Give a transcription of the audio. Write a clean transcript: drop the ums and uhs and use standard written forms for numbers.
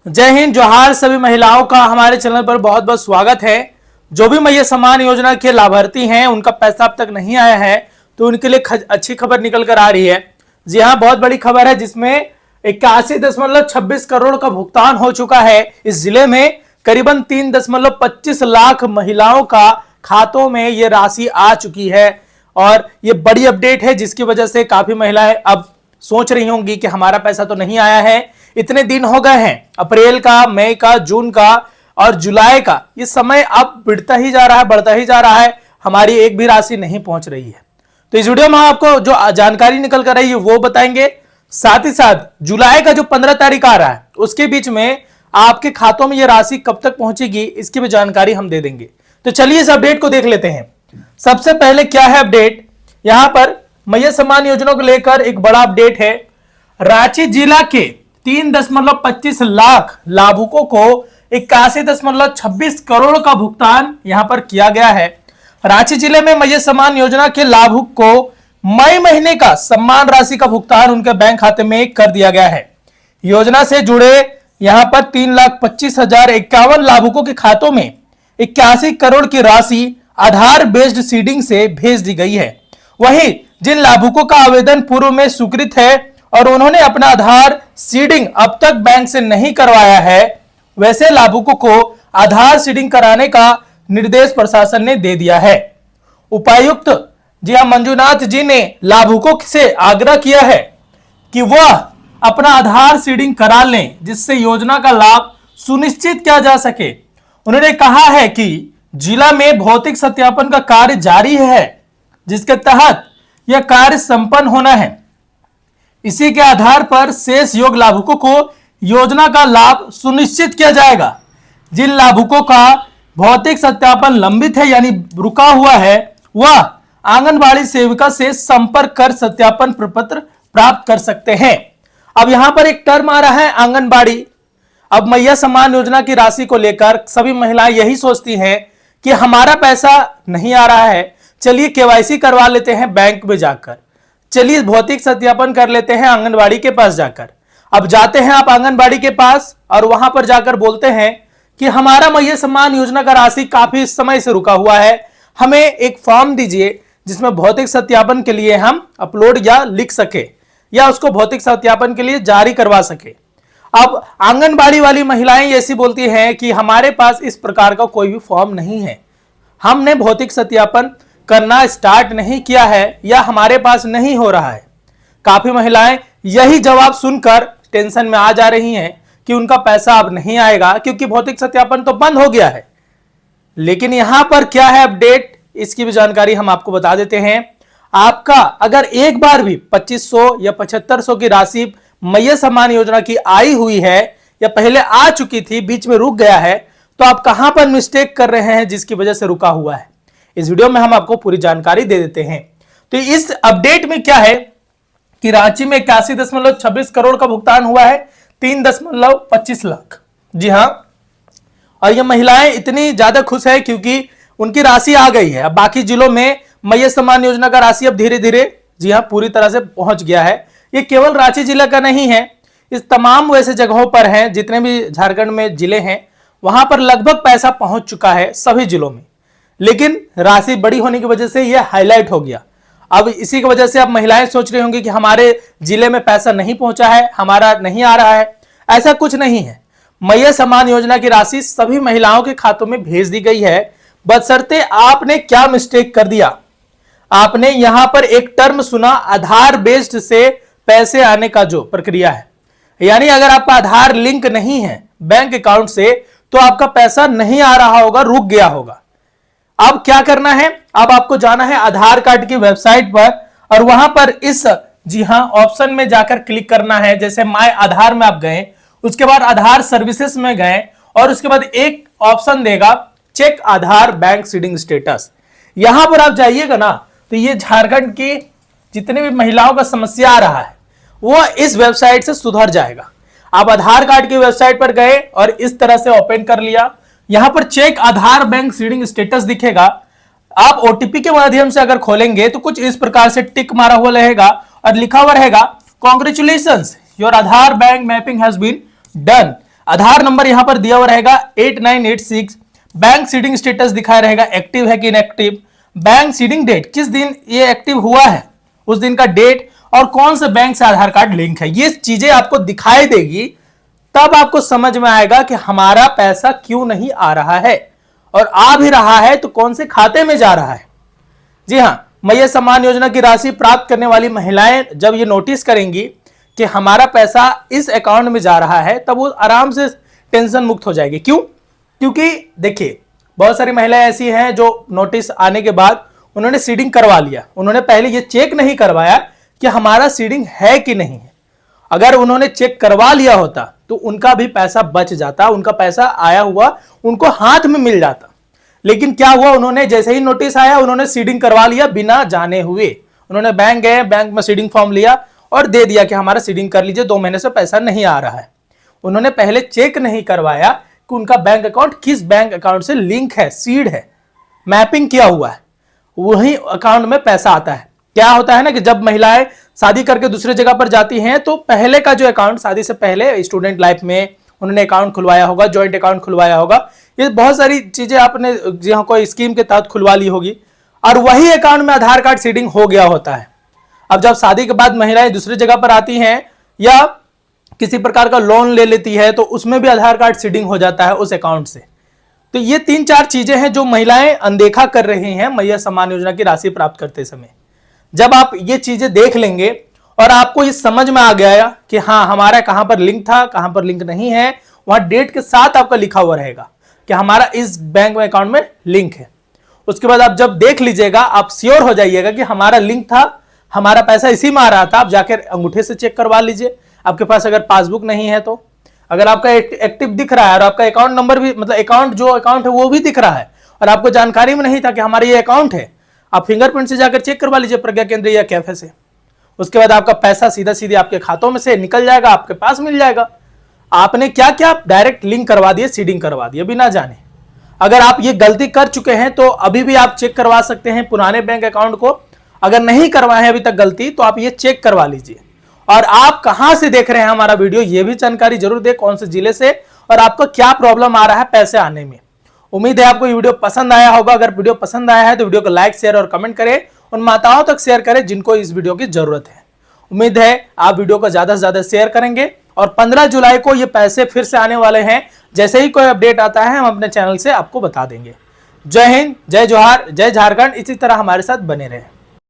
जय हिंद, जोहार। सभी महिलाओं का हमारे चैनल पर बहुत बहुत स्वागत है। जो भी मैया सम्मान योजना के लाभार्थी हैं, उनका पैसा अब तक नहीं आया है, तो उनके लिए अच्छी खबर निकल कर आ रही है। जी हाँ, बहुत बड़ी खबर है, जिसमें 81.26 करोड़ का भुगतान हो चुका है। इस जिले में करीबन 3.25 लाख महिलाओं का खातों में ये राशि आ चुकी है। और ये बड़ी अपडेट है, जिसकी वजह से काफी महिलाएं अब सोच रही होंगी कि हमारा पैसा तो नहीं आया है। इतने दिन हो गए हैं, अप्रैल का, मई का, जून का और जुलाई का। ये समय अब बढ़ता ही जा रहा है, हमारी एक भी राशि नहीं पहुंच रही है। तो इस वीडियो में हम आपको जो जानकारी निकल कर रही है वो बताएंगे। साथ ही साथ जुलाई का जो 15 तारीख आ रहा है, उसके बीच में आपके खातों में ये राशि कब तक पहुंचेगी, इसकी भी जानकारी हम दे देंगे। तो चलिए इस अपडेट को देख लेते हैं। सबसे पहले क्या है अपडेट, यहां पर मैया सम्मान योजना को लेकर एक बड़ा अपडेट है। रांची जिला के 3.25 लाख लाभुकों को 81.26 करोड़ का भुगतान यहां पर किया गया है। रांची जिले में मैया सम्मान योजना के लाभुक को मई महीने का सम्मान राशि का भुगतान उनके बैंक खाते में कर दिया गया है। योजना से जुड़े यहां पर 3,25,051 लाभुकों के खातों में 81 करोड़ की राशि आधार बेस्ड सीडिंग से भेज दी गई है। वहीं जिन लाभुकों का आवेदन पूर्व में स्वीकृत है और उन्होंने अपना आधार सीडिंग अब तक बैंक से नहीं करवाया है, वैसे लाभुकों को आधार सीडिंग कराने का निर्देश प्रशासन ने दे दिया है। उपायुक्त जी हाँ मंजुनाथ जी ने लाभुकों से आग्रह किया है कि वह अपना आधार सीडिंग करा लें, जिससे योजना का लाभ सुनिश्चित किया जा सके। उन्होंने कहा है कि जिला में भौतिक सत्यापन का कार्य जारी है, जिसके तहत यह कार्य संपन्न होना है। इसी के आधार पर शेष योग्य लाभुकों को योजना का लाभ सुनिश्चित किया जाएगा। जिन लाभुकों का भौतिक सत्यापन लंबित है यानी रुका हुआ है, वह आंगनबाड़ी सेविका से संपर्क कर सत्यापन प्रपत्र प्राप्त कर सकते हैं। अब यहां पर एक टर्म आ रहा है आंगनबाड़ी। अब मैया सम्मान योजना की राशि को लेकर सभी महिलाएं यही सोचती हैं कि हमारा पैसा नहीं आ रहा है, चलिए केवाईसी करवा लेते हैं बैंक में जाकर, चलिए भौतिक सत्यापन कर लेते हैं आंगनबाड़ी के पास जाकर। अब जाते हैं आप आंगनबाड़ी के पास और वहां पर जाकर बोलते हैं कि हमारा मैया सम्मान योजना का राशि काफी समय से रुका हुआ है, हमें एक फॉर्म दीजिए जिसमें भौतिक सत्यापन के लिए हम अपलोड या लिख सके या उसको भौतिक सत्यापन के लिए जारी करवा सके। अब आंगनबाड़ी वाली महिलाएं ऐसी बोलती हैं कि हमारे पास इस प्रकार का कोई भी फॉर्म नहीं है, हमने भौतिक सत्यापन करना स्टार्ट नहीं किया है या हमारे पास नहीं हो रहा है। काफी महिलाएं यही जवाब सुनकर टेंशन में आ जा रही हैं कि उनका पैसा अब नहीं आएगा, क्योंकि भौतिक सत्यापन तो बंद हो गया है। लेकिन यहां पर क्या है अपडेट, इसकी भी जानकारी हम आपको बता देते हैं। आपका अगर एक बार भी 2500 या 7500 की राशि मैया सम्मान योजना की आई हुई है या पहले आ चुकी थी, बीच में रुक गया है, तो आप कहां पर मिस्टेक कर रहे हैं जिसकी वजह से रुका हुआ है, इस वीडियो में हम आपको पूरी जानकारी दे देते हैं। तो इस अपडेट में क्या है कि रांची में 81.26 करोड़ का भुगतान हुआ है, 3.25 लाख। जी हां, और ये महिलाएं इतनी ज्यादा खुश है क्योंकि उनकी राशि आ गई है। अब बाकी जिलों में मैया सम्मान योजना का राशि अब धीरे धीरे जी हां पूरी तरह से पहुंच गया है। ये केवल रांची जिला का नहीं है, इस तमाम वैसे जगहों पर हैं, जितने भी झारखंड में जिले हैं वहां पर लगभग पैसा पहुंच चुका है सभी जिलों में। लेकिन राशि बड़ी होने की वजह से यह हाईलाइट हो गया। अब इसी की वजह से अब महिलाएं सोच रही होंगी कि हमारे जिले में पैसा नहीं पहुंचा है, हमारा नहीं आ रहा है। ऐसा कुछ नहीं है, मैया सम्मान योजना की राशि सभी महिलाओं के खातों में भेज दी गई है। बशर्ते आपने क्या मिस्टेक कर दिया, आपने यहां पर एक टर्म सुना आधार बेस्ड से पैसे आने का जो प्रक्रिया है, यानी अगर आपका आधार लिंक नहीं है बैंक अकाउंट से तो आपका पैसा नहीं आ रहा होगा, रुक गया होगा। अब क्या करना है, अब आपको जाना है आधार कार्ड की वेबसाइट पर और वहां पर इस जी हां ऑप्शन में जाकर क्लिक करना है। जैसे माय आधार में आप गए, उसके बाद आधार सर्विसेज में गए और उसके बाद एक ऑप्शन देगा चेक आधार बैंक सीडिंग स्टेटस। यहां पर आप जाइएगा ना, तो ये झारखंड की जितनी भी महिलाओं का समस्या आ रहा है वो इस वेबसाइट से सुधर जाएगा। आप आधार कार्ड की वेबसाइट पर गए और इस तरह से ओपन कर लिया, यहां पर चेक आधार बैंक सीडिंग स्टेटस दिखेगा। आप ओटीपी के माध्यम से अगर खोलेंगे तो कुछ इस प्रकार से टिक मारा हुआ रहेगा और लिखा हुआ रहेगा congratulations your Aadhaar bank mapping has been done. Aadhaar number यहां पर दिया हुआ रहेगा 8986, बैंक सीडिंग स्टेटस दिखाया रहेगा एक्टिव है कि इनएक्टिव, बैंक सीडिंग डेट किस दिन ये एक्टिव हुआ है उस दिन का डेट, और कौन से बैंक से आधार कार्ड लिंक है, ये चीजें आपको दिखाई देगी। तब आपको समझ में आएगा कि हमारा पैसा क्यों नहीं आ रहा है, और आ भी रहा है तो कौन से खाते में जा रहा है। जी हां, मैया सम्मान योजना की राशि प्राप्त करने वाली महिलाएं जब ये नोटिस करेंगी कि हमारा पैसा इस अकाउंट में जा रहा है, तब वो आराम से टेंशन मुक्त हो जाएगी। क्यों? क्योंकि देखिए बहुत सारी महिलाएं ऐसी हैं जो नोटिस आने के बाद उन्होंने सीडिंग करवा लिया, उन्होंने पहले ये चेक नहीं करवाया कि हमारा सीडिंग है कि नहीं है। अगर उन्होंने चेक करवा लिया होता तो उनका भी पैसा बच जाता, उनका पैसा आया हुआ उनको हाथ में मिल जाता। लेकिन क्या हुआ, उन्होंने जैसे ही नोटिस आया उन्होंने सीडिंग करवा लिया बिना जाने हुए। उन्होंने बैंक गए, बैंक में सीडिंग फॉर्म लिया और दे दिया कि हमारा सीडिंग कर लीजिए, 2 महीने से पैसा नहीं आ रहा है। उन्होंने पहले चेक नहीं करवाया कि उनका बैंक अकाउंट किस बैंक अकाउंट से लिंक है, सीड है, मैपिंग किया हुआ है, वही अकाउंट में पैसा आता है। क्या होता है ना कि जब महिलाएं शादी करके दूसरे जगह पर जाती हैं तो पहले का जो अकाउंट, शादी से पहले स्टूडेंट लाइफ में उन्होंने अकाउंट खुलवाया होगा, ज्वाइंट अकाउंट खुलवाया होगा, ये बहुत सारी चीजें आपने जहां कोई स्कीम के तहत खुलवा ली होगी, और वही अकाउंट में आधार कार्ड सीडिंग हो गया होता है। अब जब शादी के बाद महिलाएं दूसरी जगह पर आती हैं या किसी प्रकार का लोन ले लेती है तो उसमें भी आधार कार्ड सीडिंग हो जाता है उस अकाउंट से। तो ये 3-4 चीजें हैं जो महिलाएं अनदेखा कर रही हैं मैया सम्मान योजना की राशि प्राप्त करते समय। जब आप ये चीजें देख लेंगे और आपको ये समझ में आ गया कि हाँ हमारा कहां पर लिंक था, कहां पर लिंक नहीं है, वहां डेट के साथ आपका लिखा हुआ रहेगा कि हमारा इस बैंक में अकाउंट में लिंक है। उसके बाद आप जब देख लीजिएगा आप श्योर हो जाइएगा कि हमारा लिंक था, हमारा पैसा इसी में आ रहा था। आप जाकर अंगूठे से चेक करवा लीजिए, आपके पास अगर पासबुक नहीं है तो। अगर आपका एक्टिव दिख रहा है और आपका अकाउंट नंबर भी, मतलब अकाउंट जो अकाउंट है वो भी दिख रहा है और आपको जानकारी में नहीं था कि हमारा ये अकाउंट है, आप फिंगरप्रिंट से जाकर चेक करवा लीजिए प्रज्ञा केंद्र या कैफे से। उसके बाद आपका पैसा सीधा सीधे आपके खातों में से निकल जाएगा, आपके पास मिल जाएगा। आपने क्या क्या डायरेक्ट लिंक करवा दिए, सीडिंग करवा दिए बिना जाने। अगर आप ये गलती कर चुके हैं तो अभी भी आप चेक करवा सकते हैं पुराने बैंक अकाउंट को। अगर नहीं करवाए हैं अभी तक गलती, तो आप ये चेक करवा लीजिए। और आप कहां से देख रहे हैं हमारा वीडियो, ये भी जानकारी जरूर दें, कौन से जिले से और आपको क्या प्रॉब्लम आ रहा है पैसे आने में। उम्मीद है आपको ये वीडियो पसंद आया होगा। अगर वीडियो पसंद आया है तो वीडियो को लाइक, शेयर और कमेंट करें, उन माताओं तक शेयर करें जिनको इस वीडियो की जरूरत है। उम्मीद है आप वीडियो को ज्यादा से ज्यादा शेयर करेंगे। और 15 जुलाई को ये पैसे फिर से आने वाले हैं। जैसे ही कोई अपडेट आता है हम अपने चैनल से आपको बता देंगे। जय हिंद, जय जोहार, जय झारखंड। इसी तरह हमारे साथ बने रहें।